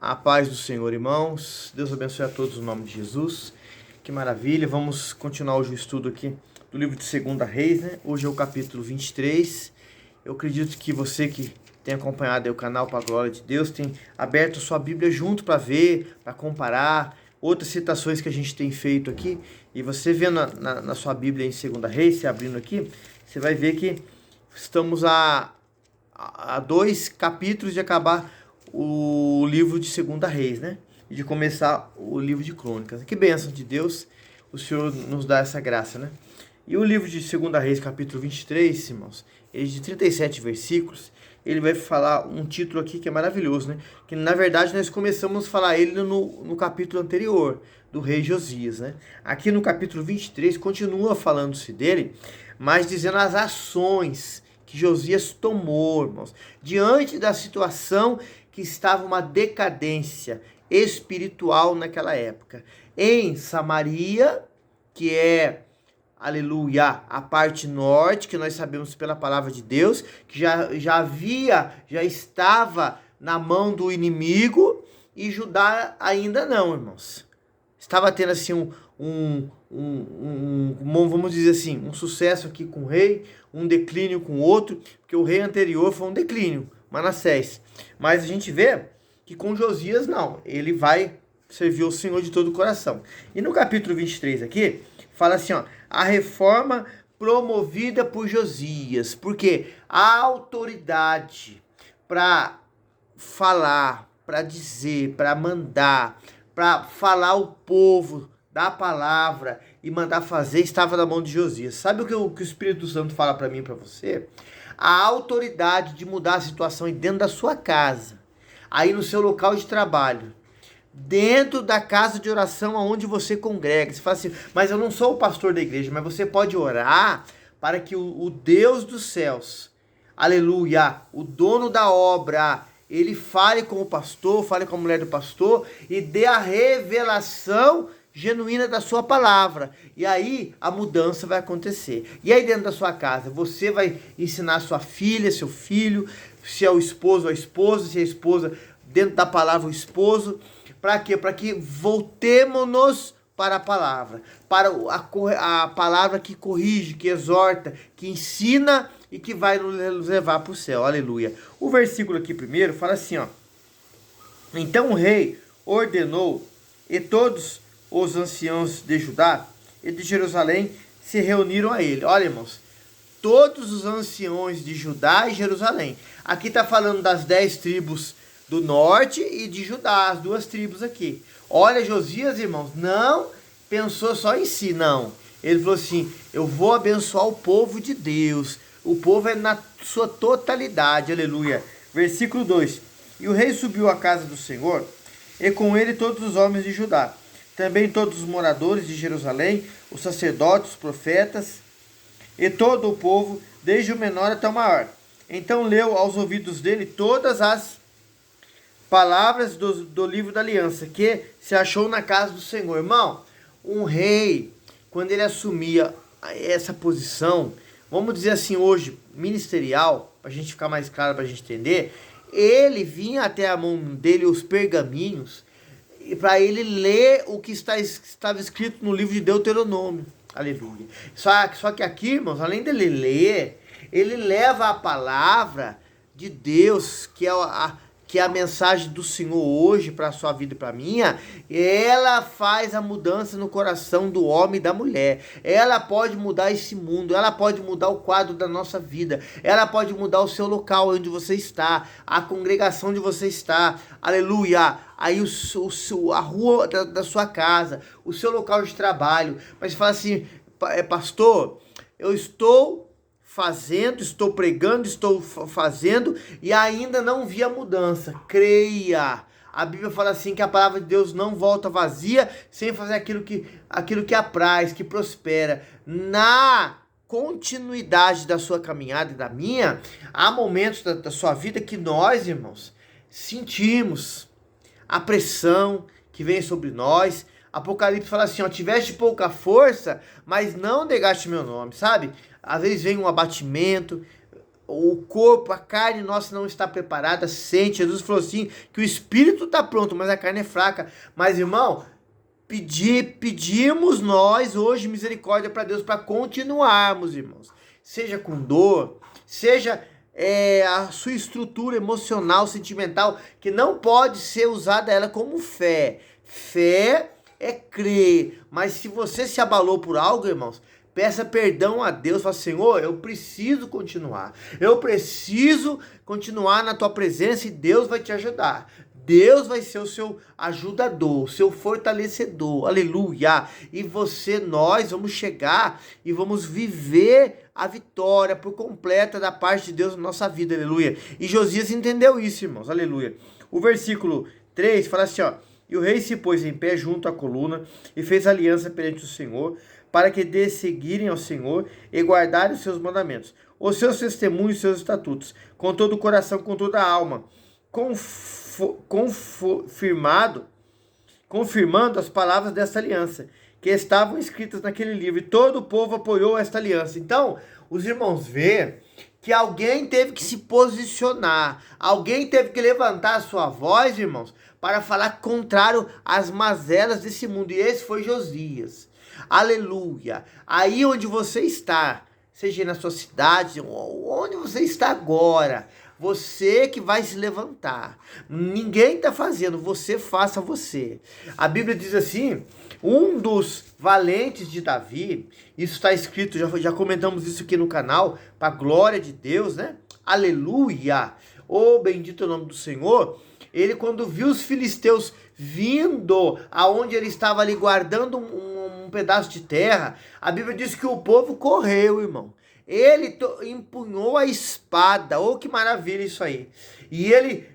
A paz do Senhor, irmãos. Deus abençoe a todos no nome de Jesus. Que maravilha. Vamos continuar hoje o estudo aqui do livro de 2 Reis, né? Hoje é o capítulo 23. Eu acredito que você que tem acompanhado aí o canal para a glória de Deus, tem aberto a sua Bíblia junto para ver, para comparar outras citações que a gente tem feito aqui. E você vendo na sua Bíblia em 2 Reis, se abrindo aqui, você vai ver que estamos a 2 capítulos de acabar o livro de 2 Reis, né? E de começar o livro de Crônicas. Que bênção de Deus, o Senhor nos dá essa graça, né? E o livro de 2 Reis, capítulo 23, irmãos, ele de 37 versículos, ele vai falar um título aqui que é maravilhoso, né? Que na verdade nós começamos a falar ele no capítulo anterior, do rei Josias, né? Aqui no capítulo 23 continua falando-se dele, mas dizendo as ações que Josias tomou, irmãos, diante da situação que estava uma decadência espiritual naquela época. Em Samaria, que é, aleluia, a parte norte, que nós sabemos pela palavra de Deus, que já estava na mão do inimigo, e Judá ainda não, irmãos. Estava tendo assim vamos dizer assim, um sucesso aqui com o rei, um declínio com o outro, porque o rei anterior foi um declínio, Manassés. Mas a gente vê que com Josias não, ele vai servir o Senhor de todo o coração. E no capítulo 23 aqui, fala assim, ó, a reforma promovida por Josias, porque a autoridade para falar, para dizer, para mandar, para falar o povo da palavra e mandar fazer estava na mão de Josias. Sabe o que o Espírito Santo fala para mim e para você? A autoridade de mudar a situação dentro da sua casa, aí no seu local de trabalho, dentro da casa de oração onde você congrega. Você fala assim, mas eu não sou o pastor da igreja, mas você pode orar para que o Deus dos céus, aleluia, o dono da obra, ele fale com o pastor, fale com a mulher do pastor e dê a revelação genuína da sua palavra. E aí a mudança vai acontecer. E aí dentro da sua casa, você vai ensinar sua filha, seu filho, se é o esposo, a esposa, se é a esposa, dentro da palavra o esposo. Para quê? Para que voltemos-nos para a palavra. Para a palavra que corrige, que exorta, que ensina e que vai nos levar para o céu. Aleluia. O versículo aqui primeiro fala assim, ó. Então o rei ordenou e todos os anciãos de Judá e de Jerusalém se reuniram a ele. Olha, irmãos, todos os anciãos de Judá e Jerusalém. Aqui está falando das 10 tribos do norte e de Judá, as 2 tribos aqui. Olha, Josias, irmãos, não pensou só em si, não. Ele falou assim, eu vou abençoar o povo de Deus. O povo é na sua totalidade, aleluia. Versículo 2. E o rei subiu à casa do Senhor, e com ele todos os homens de Judá. Também todos os moradores de Jerusalém, os sacerdotes, os profetas, e todo o povo, desde o menor até o maior. Então leu aos ouvidos dele todas as palavras do livro da aliança, que se achou na casa do Senhor. Irmão, um rei, quando ele assumia essa posição, vamos dizer assim hoje, ministerial, para a gente ficar mais claro, para a gente entender, ele vinha até a mão dele os pergaminhos, para ele ler o que estava escrito no livro de Deuteronômio. Aleluia. Só que aqui, irmãos, além dele ler, ele leva a palavra de Deus, que é a mensagem do Senhor hoje para a sua vida e para a minha. Ela faz a mudança no coração do homem e da mulher. Ela pode mudar esse mundo, ela pode mudar o quadro da nossa vida, ela pode mudar o seu local onde você está, a congregação onde você está, aleluia, aí a rua da sua casa, o seu local de trabalho. Mas você fala assim, pastor, eu estou fazendo, estou pregando, estou fazendo e ainda não vi a mudança. Creia. A Bíblia fala assim que a palavra de Deus não volta vazia sem fazer aquilo que apraz, que prospera. Na continuidade da sua caminhada e da minha, há momentos da sua vida que nós, irmãos, sentimos a pressão que vem sobre nós. Apocalipse fala assim, ó, tiveste pouca força, mas não negaste meu nome, sabe? Às vezes vem um abatimento, o corpo, a carne nossa não está preparada, sente. Jesus falou assim, que o espírito está pronto, mas a carne é fraca. Mas, irmão, pedimos nós hoje misericórdia para Deus, para continuarmos, irmãos. Seja com dor, seja a sua estrutura emocional, sentimental, que não pode ser usada ela como fé. Fé é crer, mas se você se abalou por algo, irmãos, peça perdão a Deus, fala, Senhor, eu preciso continuar na tua presença e Deus vai te ajudar. Deus vai ser o seu ajudador, o seu fortalecedor, aleluia. E nós vamos chegar e vamos viver a vitória por completa da parte de Deus na nossa vida, aleluia. E Josias entendeu isso, irmãos, aleluia. O versículo 3 fala assim, ó, e o rei se pôs em pé junto à coluna e fez aliança perante o Senhor, para que dê seguirem ao Senhor e guardarem os seus mandamentos, os seus testemunhos e os seus estatutos, com todo o coração, com toda a alma, confirmando as palavras desta aliança, que estavam escritas naquele livro, e todo o povo apoiou esta aliança. Então, os irmãos vê que alguém teve que se posicionar, alguém teve que levantar a sua voz, irmãos, para falar contrário às mazelas desse mundo, e esse foi Josias. Aleluia. Aí onde você está, seja na sua cidade, onde você está agora, você que vai se levantar. Ninguém está fazendo, você faça você. A Bíblia diz assim, um dos valentes de Davi, isso está escrito, já comentamos isso aqui no canal, para a glória de Deus, né? Aleluia. Oh, bendito é o nome do Senhor. Ele, quando viu os filisteus vindo aonde ele estava ali guardando um pedaço de terra, a Bíblia diz que o povo correu, irmão. Ele empunhou a espada, oh, que maravilha isso aí. E ele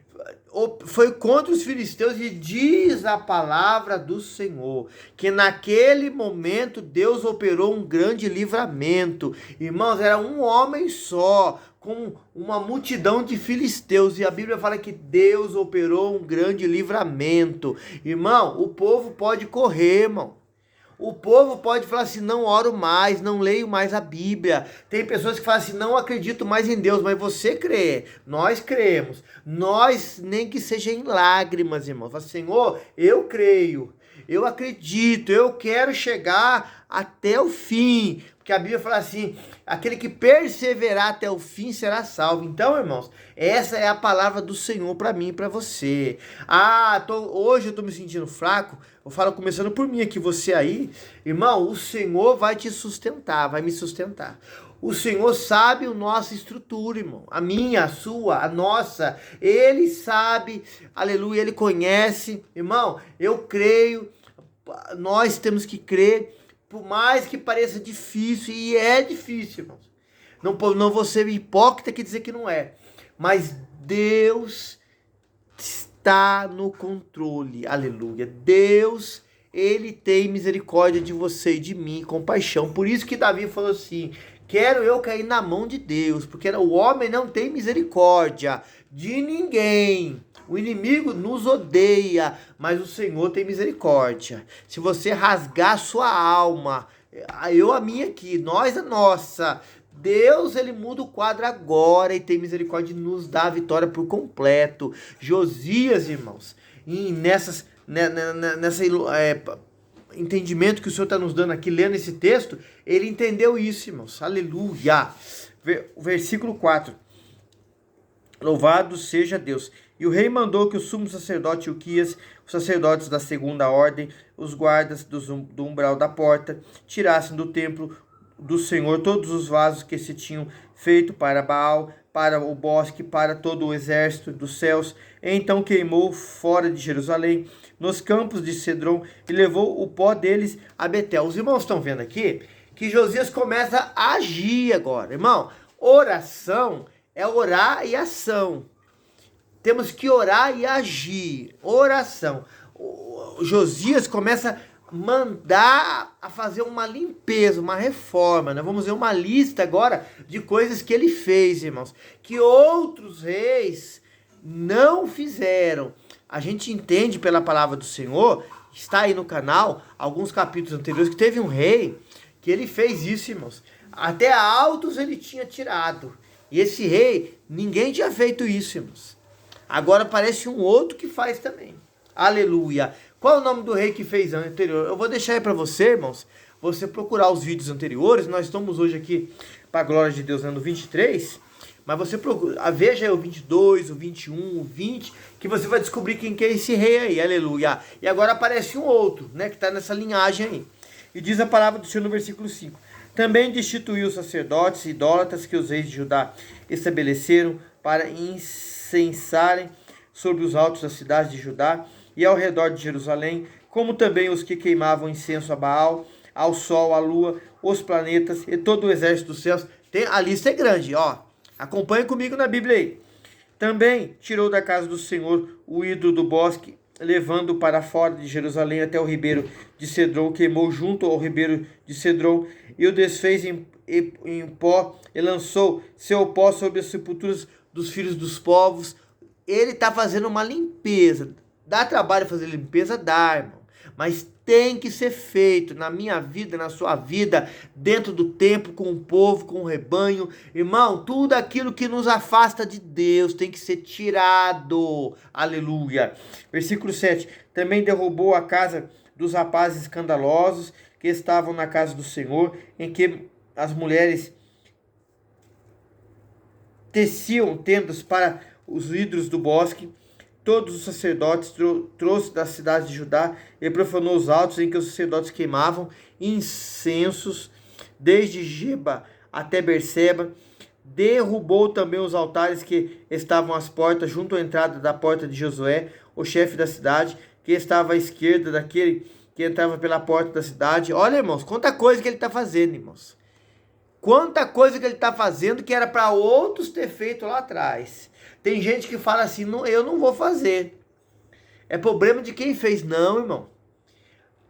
foi contra os filisteus, e diz a palavra do Senhor, que naquele momento Deus operou um grande livramento. Irmãos, era um homem só, com uma multidão de filisteus, e a Bíblia fala que Deus operou um grande livramento. Irmão, o povo pode correr, irmão. O povo pode falar assim, não oro mais, não leio mais a Bíblia. Tem pessoas que falam assim, não acredito mais em Deus, mas você crê, nós cremos. Nós, nem que seja em lágrimas, irmão. Fala, Senhor, eu creio, eu acredito, eu quero chegar até o fim. Porque a Bíblia fala assim, aquele que perseverar até o fim será salvo. Então, irmãos, essa é a palavra do Senhor para mim e para você. Hoje eu estou me sentindo fraco. Eu falo começando por mim aqui, você aí. Irmão, o Senhor vai te sustentar, vai me sustentar. O Senhor sabe a nossa estrutura, irmão. A minha, a sua, a nossa. Ele sabe, aleluia, Ele conhece. Irmão, eu creio, nós temos que crer. Por mais que pareça difícil, e é difícil, irmãos. Não vou ser hipócrita que dizer que não é. Mas Deus está no controle, aleluia. Deus, Ele tem misericórdia de você e de mim, compaixão. Por isso que Davi falou assim, quero eu cair na mão de Deus, porque o homem não tem misericórdia de ninguém. O inimigo nos odeia, mas o Senhor tem misericórdia. Se você rasgar a sua alma, a minha aqui, nós a nossa, Deus, Ele muda o quadro agora e tem misericórdia de nos dar a vitória por completo. Josias, irmãos, nessa entendimento que o Senhor está nos dando aqui, lendo esse texto, ele entendeu isso, irmãos. Aleluia. Versículo 4. Louvado seja Deus. E o rei mandou que o sumo sacerdote Ilquias, os sacerdotes da segunda ordem, os guardas do umbral da porta, tirassem do templo do Senhor todos os vasos que se tinham feito para Baal, para o bosque, para todo o exército dos céus. Então queimou fora de Jerusalém, nos campos de Cedron, e levou o pó deles a Betel. Os irmãos estão vendo aqui que Josias começa a agir agora. Irmão, oração é orar e ação. Temos que orar e agir. Oração. O Josias começa a mandar a fazer uma limpeza, uma reforma. Nós vamos ver uma lista agora de coisas que ele fez, irmãos, que outros reis não fizeram. A gente entende pela palavra do Senhor, está aí no canal, alguns capítulos anteriores, que teve um rei que ele fez isso, irmãos. Até altos ele tinha tirado. E esse rei, ninguém tinha feito isso, irmãos. Agora aparece um outro que faz também. Aleluia. Qual é o nome do rei que fez anterior? Eu vou deixar aí para você, irmãos, você procurar os vídeos anteriores. Nós estamos hoje aqui, para a glória de Deus, no 23. Mas você procura, veja aí o 22, o 21, o 20, que você vai descobrir quem que é esse rei aí. Aleluia. E agora aparece um outro, né, que está nessa linhagem aí. E diz a palavra do Senhor no versículo 5. Também destituiu os sacerdotes e idólatras que os reis de Judá estabeleceram para incensarem sobre os altos da cidade de Judá e ao redor de Jerusalém, como também os que queimavam incenso a Baal, ao sol, à lua, os planetas e todo o exército dos céus. A lista é grande, ó. Acompanhe comigo na Bíblia aí. Também tirou da casa do Senhor o ídolo do bosque, levando para fora de Jerusalém até o ribeiro de Cedron, queimou junto ao ribeiro de Cedron e o desfez em pó e lançou seu pó sobre as sepulturas dos filhos dos povos. Ele está fazendo uma limpeza. Dá trabalho fazer limpeza? Dá, irmão. Mas tem que ser feito na minha vida, na sua vida, dentro do templo, com o povo, com o rebanho. Irmão, tudo aquilo que nos afasta de Deus tem que ser tirado. Aleluia. Versículo 7. Também derrubou a casa dos rapazes escandalosos que estavam na casa do Senhor, em que as mulheres teciam tendas para os ídolos do bosque. Todos os sacerdotes trouxe da cidade de Judá e profanou os altos em que os sacerdotes queimavam incensos, desde Geba até Berseba. Derrubou também os altares que estavam às portas, junto à entrada da porta de Josué, o chefe da cidade, que estava à esquerda daquele que entrava pela porta da cidade. Olha, irmãos, quanta coisa que ele está fazendo, irmãos. Quanta coisa que ele está fazendo que era para outros ter feito lá atrás. Tem gente que fala assim, não, eu não vou fazer. É problema de quem fez. Não, irmão.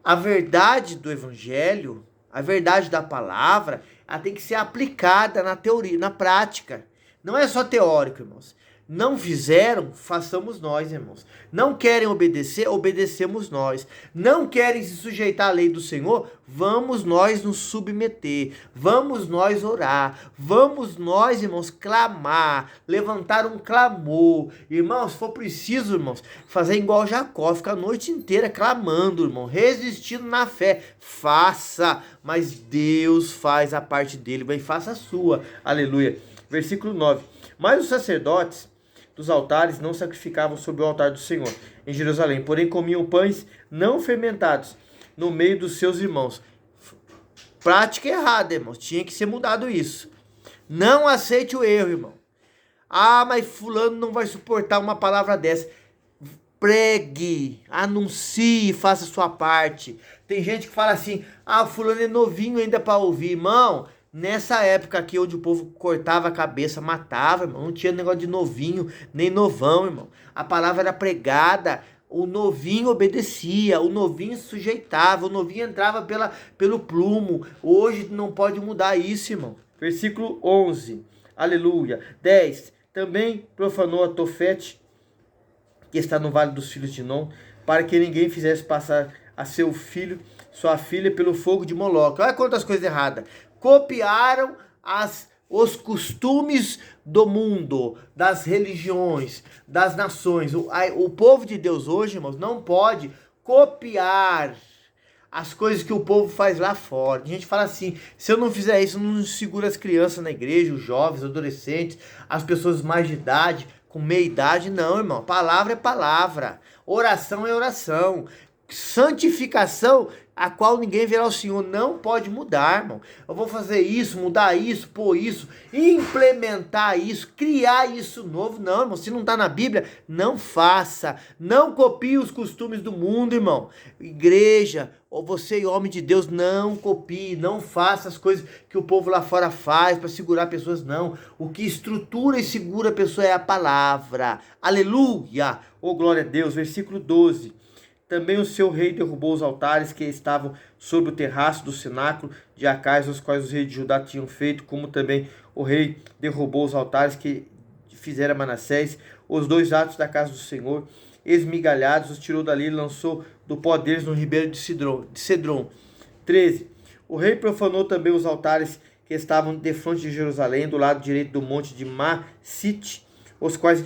A verdade do evangelho, a verdade da palavra, ela tem que ser aplicada na teoria, na prática. Não é só teórico, irmãos. Não fizeram, façamos nós, irmãos. Não querem obedecer, obedecemos nós. Não querem se sujeitar à lei do Senhor, vamos nós nos submeter. Vamos nós orar. Vamos nós, irmãos, clamar. Levantar um clamor. Irmãos, se for preciso, irmãos, fazer igual Jacó, ficar a noite inteira clamando, irmão. Resistindo na fé. Faça, mas Deus faz a parte dele, mas faça a sua. Aleluia. Versículo 9. Mas os sacerdotes dos altares não sacrificavam sobre o altar do Senhor em Jerusalém, porém comiam pães não fermentados no meio dos seus irmãos. Prática errada, irmãos. Tinha que ser mudado isso. Não aceite o erro, irmão. Ah, mas fulano não vai suportar uma palavra dessa. Pregue, anuncie, faça a sua parte. Tem gente que fala assim, ah, fulano é novinho ainda para ouvir. Irmão, nessa época aqui onde o povo cortava a cabeça, matava, irmão, não tinha negócio de novinho, nem novão, irmão. A palavra era pregada, o novinho obedecia, o novinho se sujeitava, o novinho entrava pelo plumo. Hoje não pode mudar isso, irmão. Versículo 11, aleluia. 10, também profanou a Tofete, que está no vale dos filhos de Non, para que ninguém fizesse passar a seu filho, sua filha, pelo fogo de Moloque. Olha quantas coisas erradas. Copiaram os costumes do mundo, das religiões, das nações. O povo de Deus hoje, irmãos, não pode copiar as coisas que o povo faz lá fora. A gente fala assim, se eu não fizer isso, eu não seguro as crianças na igreja, os jovens, os adolescentes, as pessoas mais de idade, com meia idade. Não, irmão, palavra é palavra, oração é oração. Santificação, a qual ninguém verá o Senhor, não pode mudar, irmão. Eu vou fazer isso, mudar isso, pôr isso, implementar isso, criar isso novo. Não, irmão, se não está na Bíblia, não faça. Não copie os costumes do mundo, irmão. Igreja, ou você, homem de Deus, não copie, não faça as coisas que o povo lá fora faz para segurar pessoas, não. O que estrutura e segura a pessoa é a palavra. Aleluia! Oh, glória a Deus. Versículo 12. Também o seu rei derrubou os altares que estavam sobre o terraço do cenáculo de Acais, os quais os reis de Judá tinham feito, como também o rei derrubou os altares que fizera Manassés, os dois atos da casa do Senhor, esmigalhados, os tirou dali e lançou do pó deles no ribeiro de Cedron. 13. O rei profanou também os altares que estavam defronte de Jerusalém, do lado direito do monte de Massite, os quais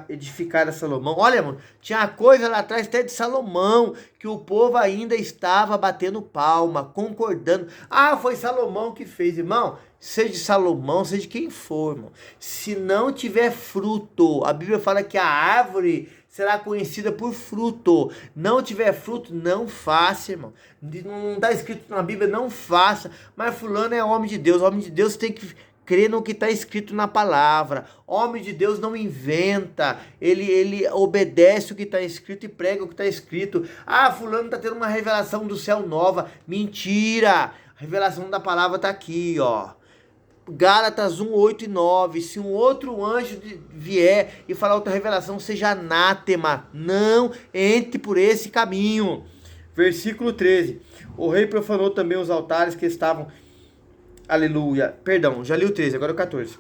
edificaram Salomão. Olha, mano, tinha coisa lá atrás até de Salomão, que o povo ainda estava batendo palma, concordando. Ah, foi Salomão que fez, irmão. Seja de Salomão, seja de quem for, irmão. Se não tiver fruto, a Bíblia fala que a árvore será conhecida por fruto. Não tiver fruto, não faça, irmão. Não está escrito na Bíblia, não faça. Mas fulano é homem de Deus. Homem de Deus tem que crer no que está escrito na palavra. Homem de Deus não inventa. Ele obedece o que está escrito e prega o que está escrito. Ah, fulano está tendo uma revelação do céu nova. Mentira! A revelação da palavra está aqui, ó. Gálatas 1, 8 e 9. Se um outro anjo vier e falar outra revelação, seja anátema. Não entre por esse caminho. Versículo 13. O rei profanou também os altares que estavam... Aleluia. Perdão, já li o 13, agora o 14.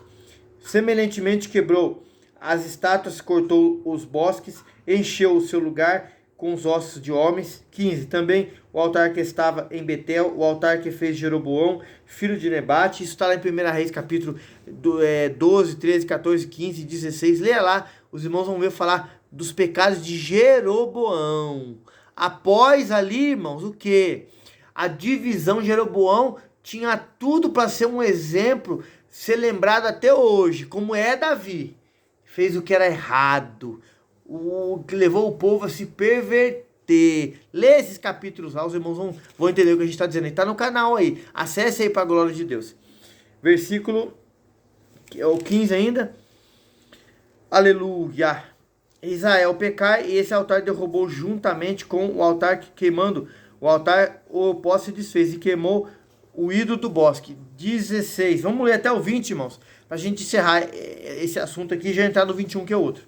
Semelhantemente quebrou as estátuas, cortou os bosques, encheu o seu lugar com os ossos de homens. 15. Também o altar que estava em Betel, o altar que fez Jeroboão, filho de Nebate. Isso está lá em 1 Reis, capítulo 12, 13, 14, 15, 16. Leia lá, os irmãos vão ver falar dos pecados de Jeroboão. Após ali, irmãos, o que? A divisão de Jeroboão tinha tudo para ser um exemplo, ser lembrado até hoje, como é Davi. Fez o que era errado, o que levou o povo a se perverter. Lê esses capítulos lá, os irmãos vão entender o que a gente está dizendo. Está no canal aí, acesse aí para a glória de Deus. Versículo, o 15 ainda. Aleluia. Israel pecai e esse altar derrubou juntamente com o altar que queimando. O altar o pó se desfez e queimou o ídolo do bosque. 16. Vamos ler até o 20, irmãos, para a gente encerrar esse assunto aqui e já entrar no 21, que é outro.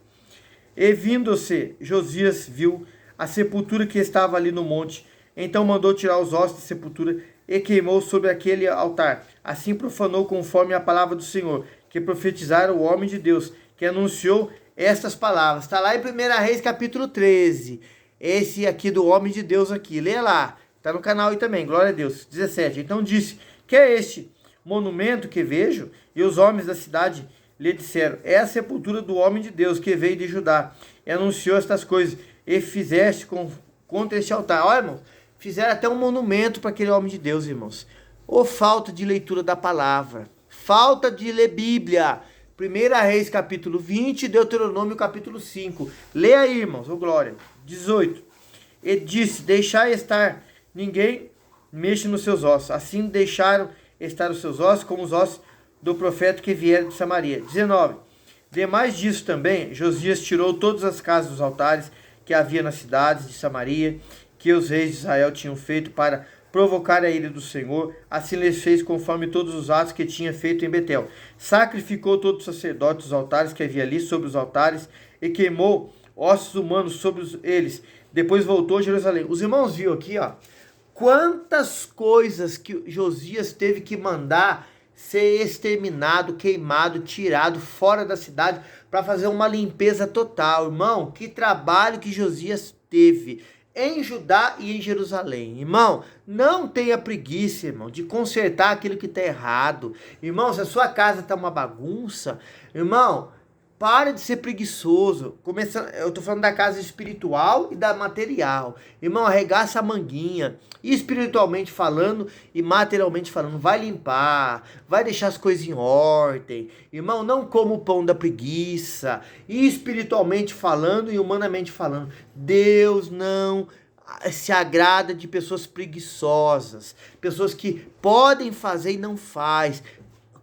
E vindo-se, Josias viu a sepultura que estava ali no monte. Então mandou tirar os ossos da sepultura e queimou sobre aquele altar. Assim profanou conforme a palavra do Senhor, que profetizara o homem de Deus, que anunciou estas palavras. Está lá em 1 Reis, capítulo 13. Esse aqui do homem de Deus aqui. Leia lá. Está no canal aí também, glória a Deus. 17. Então disse, que é este monumento que vejo? E os homens da cidade lhe disseram, é a sepultura do homem de Deus que veio de Judá. E anunciou estas coisas. E fizeste contra este altar. Olha, irmãos, fizeram até um monumento para aquele homem de Deus, irmãos. Ou falta de leitura da palavra. Falta de ler Bíblia. 1 Reis, capítulo 20, Deuteronômio, capítulo 5. Leia aí, irmãos, ô glória. 18. E disse, deixai estar... Ninguém mexe nos seus ossos. Assim deixaram estar os seus ossos, como os ossos do profeta que vieram de Samaria. 19. Demais disso também, Josias tirou todas as casas dos altares que havia nas cidades de Samaria, que os reis de Israel tinham feito para provocar a ira do Senhor. Assim lhes fez conforme todos os atos que tinha feito em Betel. Sacrificou todos os sacerdotes os altares que havia ali sobre os altares e queimou ossos humanos sobre eles. Depois voltou a Jerusalém. Os irmãos viram aqui, ó, quantas coisas que Josias teve que mandar ser exterminado, queimado, tirado fora da cidade para fazer uma limpeza total. Irmão, que trabalho que Josias teve em Judá e em Jerusalém. Irmão, não tenha preguiça, irmão, de consertar aquilo que está errado. Irmão, se a sua casa está uma bagunça, irmão, para de ser preguiçoso. Eu tô falando da casa espiritual e da material. Irmão, arregaça a manguinha. Espiritualmente falando e materialmente falando. Vai limpar. Vai deixar as coisas em ordem. Irmão, não coma o pão da preguiça. Espiritualmente falando e humanamente falando. Deus não se agrada de pessoas preguiçosas. Pessoas que podem fazer e não faz.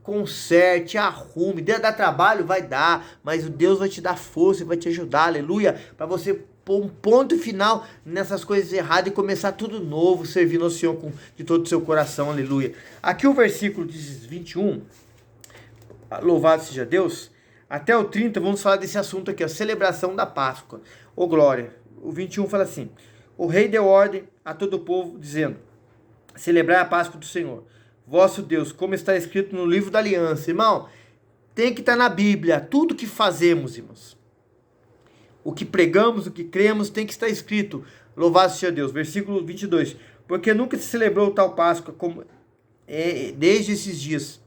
Conserte, arrume, dá trabalho, vai dar, mas o Deus vai te dar força e vai te ajudar, aleluia, para você pôr um ponto final nessas coisas erradas e começar tudo novo, servindo ao Senhor de todo o seu coração, aleluia. Aqui o versículo diz 21, louvado seja Deus, até o 30, vamos falar desse assunto aqui, a celebração da Páscoa, ô glória. O 21 fala assim, o rei deu ordem a todo o povo, dizendo, celebrai a Páscoa do Senhor, vosso Deus, como está escrito no livro da aliança. Irmão, tem que estar na Bíblia. Tudo que fazemos, irmãos, o que pregamos, o que cremos, tem que estar escrito. Louvado seja Deus. Versículo 22. Porque nunca se celebrou tal Páscoa como desde esses dias.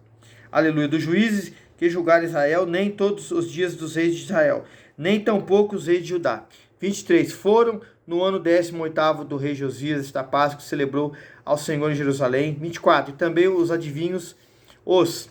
aleluia, dos juízes que julgaram Israel, nem todos os dias dos reis de Israel, nem tampouco os reis de Judá. 23. Foram no ano 18º do rei Josias, esta Páscoa que celebrou ao Senhor em Jerusalém. 24. E também os adivinhos, os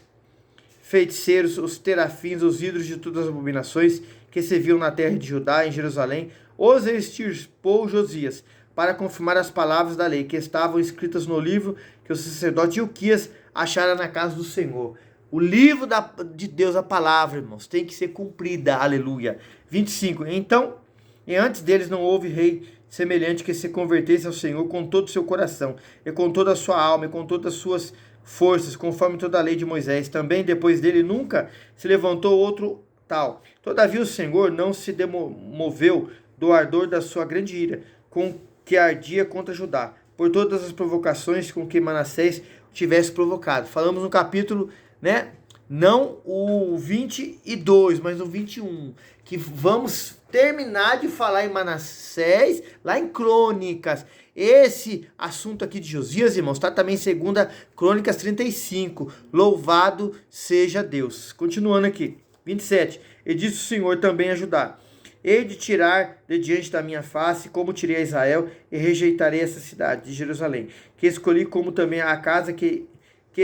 feiticeiros, os terafins, os ídolos de todas as abominações que se viam na terra de Judá, em Jerusalém, os extirpou Josias, para confirmar as palavras da lei que estavam escritas no livro que o sacerdote Ilquias achara na casa do Senhor. O livro de Deus, a palavra, irmãos, tem que ser cumprida, aleluia. 25. Então, e antes deles não houve rei semelhante que se convertesse ao Senhor com todo o seu coração, e com toda a sua alma, e com todas as suas forças, conforme toda a lei de Moisés. Também depois dele nunca se levantou outro tal. Todavia o Senhor não se demoveu do ardor da sua grande ira, com que ardia contra Judá, por todas as provocações com que Manassés tivesse provocado. Falamos no capítulo, né? Não o 22, mas o 21, que vamos terminar de falar em Manassés, lá em Crônicas. Esse assunto aqui de Josias, irmãos, está também em 2 Crônicas 35. Louvado seja Deus. Continuando aqui, 27. E disse o Senhor também a Judá: hei de tirar de diante da minha face, como tirei a Israel, e rejeitarei essa cidade de Jerusalém, que escolhi, como também a casa que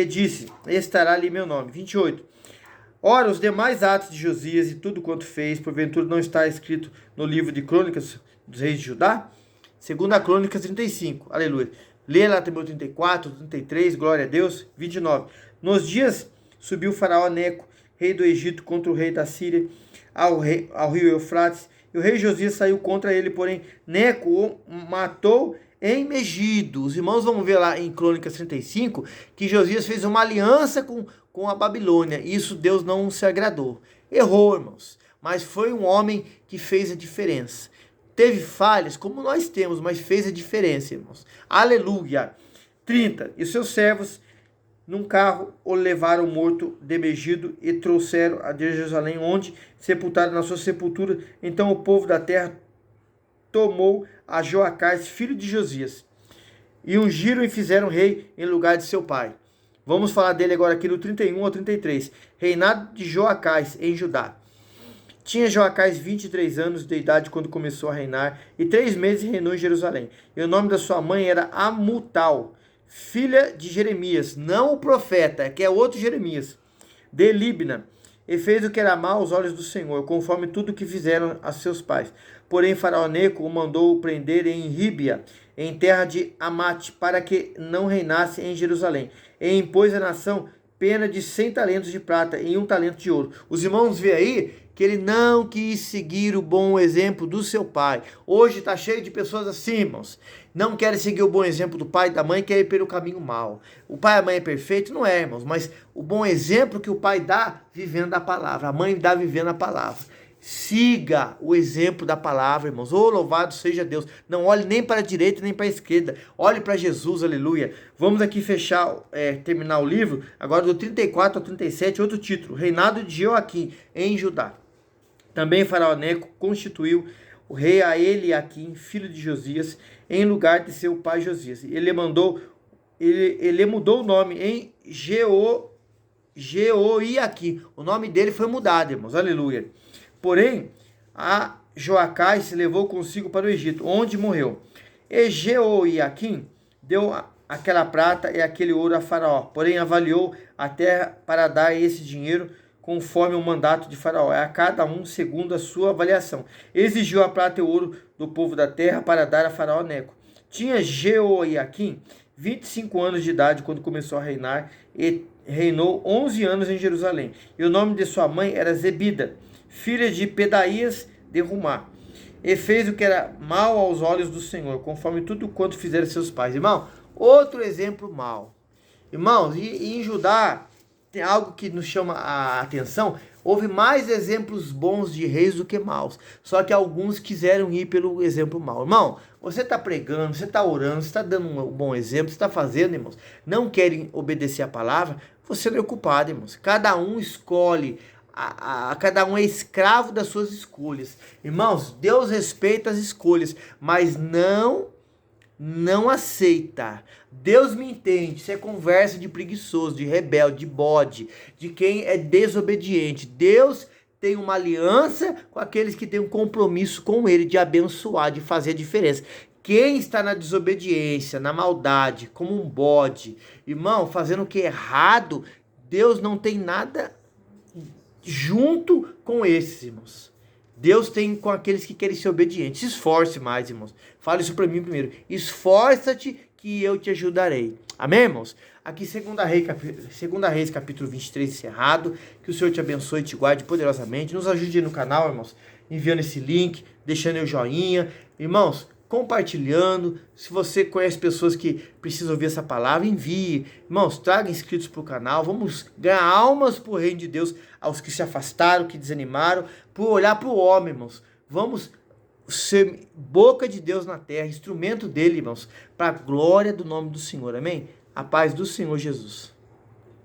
disse, estará ali meu nome. 28. Ora, os demais atos de Josias e tudo quanto fez, porventura não está escrito no livro de Crônicas dos Reis de Judá? 2 Crônicas 35, aleluia. Lê lá também o 34, 33, glória a Deus. 29. Nos dias subiu o faraó Neco, rei do Egito, contra o rei da Síria, ao rio Eufrates, e o rei Josias saiu contra ele, porém Neco o matou em Megido. Os irmãos vão ver lá em Crônicas 35 que Josias fez uma aliança com a Babilônia. Isso Deus não se agradou. Errou, irmãos, mas foi um homem que fez a diferença. Teve falhas, como nós temos, mas fez a diferença, irmãos. Aleluia. 30. E seus servos num carro o levaram morto de Megido e trouxeram a Jerusalém, onde sepultaram na sua sepultura. Então o povo da terra tomou a Joacás, filho de Josias, e ungiram e fizeram rei em lugar de seu pai. Vamos falar dele agora aqui no 31 ao 33. Reinado de Joacás em Judá. Tinha Joacás 23 anos de idade quando começou a reinar, e 3 meses reinou em Jerusalém. E o nome da sua mãe era Amutal, filha de Jeremias, não o profeta, que é outro Jeremias, de Libna, e fez o que era mal aos olhos do Senhor, conforme tudo que fizeram a seus pais. Porém, Faraó Neco o mandou prender em Ríbia, em terra de Amate, para que não reinasse em Jerusalém. E impôs à nação pena de 100 talentos de prata e 1 talento de ouro. Os irmãos vê aí que ele não quis seguir o bom exemplo do seu pai. Hoje está cheio de pessoas assim, irmãos. Não querem seguir o bom exemplo do pai e da mãe, querem ir pelo caminho mau. O pai e a mãe é perfeito? Não é, irmãos. Mas o bom exemplo que o pai dá, vivendo a palavra. A mãe dá vivendo a palavra. Siga o exemplo da palavra, irmãos. Oh, louvado seja Deus. Não olhe nem para a direita nem para a esquerda. Olhe para Jesus, aleluia. Vamos aqui fechar, terminar o livro. Agora do 34 ao 37, outro título. Reinado de Joaquim em Judá. Também Faraó Neco constituiu o rei a Eliaquim, filho de Josias, em lugar de seu pai Josias. Ele mudou o nome em Jeoiaquim. O nome dele foi mudado, irmãos. Aleluia. Porém, a Joacás se levou consigo para o Egito, onde morreu. E Jeoiaquim deu aquela prata e aquele ouro a Faraó. Porém, avaliou a terra para dar esse dinheiro conforme o mandato de Faraó, a cada um segundo a sua avaliação. Exigiu a prata e o ouro do povo da terra para dar a Faraó Neco. Tinha Jeoiaquim 25 anos de idade quando começou a reinar e reinou 11 anos em Jerusalém. E o nome de sua mãe era Zebida, filha de Pedaías de Rumá. E fez o que era mal aos olhos do Senhor, conforme tudo quanto fizeram seus pais. Irmão, outro exemplo mal. Irmãos, e em Judá tem algo que nos chama a atenção. Houve mais exemplos bons de reis do que maus. Só que alguns quiseram ir pelo exemplo mau. Irmão, você está pregando, você está orando, você está dando um bom exemplo, você está fazendo, irmãos. Não querem obedecer a palavra, você não é culpado, irmãos. Cada um escolhe, cada um é escravo das suas escolhas. Irmãos, Deus respeita as escolhas, mas não não aceita. Deus me entende. Isso é conversa de preguiçoso, de rebelde, de bode, de quem é desobediente. Deus tem uma aliança com aqueles que têm um compromisso com Ele de abençoar, de fazer a diferença. Quem está na desobediência, na maldade, como um bode, irmão, fazendo o que é errado, Deus não tem nada junto com esses, irmãos. Deus tem com aqueles que querem ser obedientes. Se esforce mais, irmãos. Fala isso para mim primeiro. Esforça-te que eu te ajudarei. Amém, irmãos? Aqui, 2 Reis, capítulo 23, encerrado. Que o Senhor te abençoe e te guarde poderosamente. Nos ajude aí no canal, irmãos, enviando esse link, deixando aí o joinha. Irmãos, compartilhando. Se você conhece pessoas que precisam ouvir essa palavra, envie. Irmãos, traga inscritos para o canal. Vamos ganhar almas para o reino de Deus, aos que se afastaram, que desanimaram, por olhar para o homem, irmãos. Vamos ser boca de Deus na terra, instrumento dele, irmãos, para a glória do nome do Senhor. Amém? A paz do Senhor Jesus.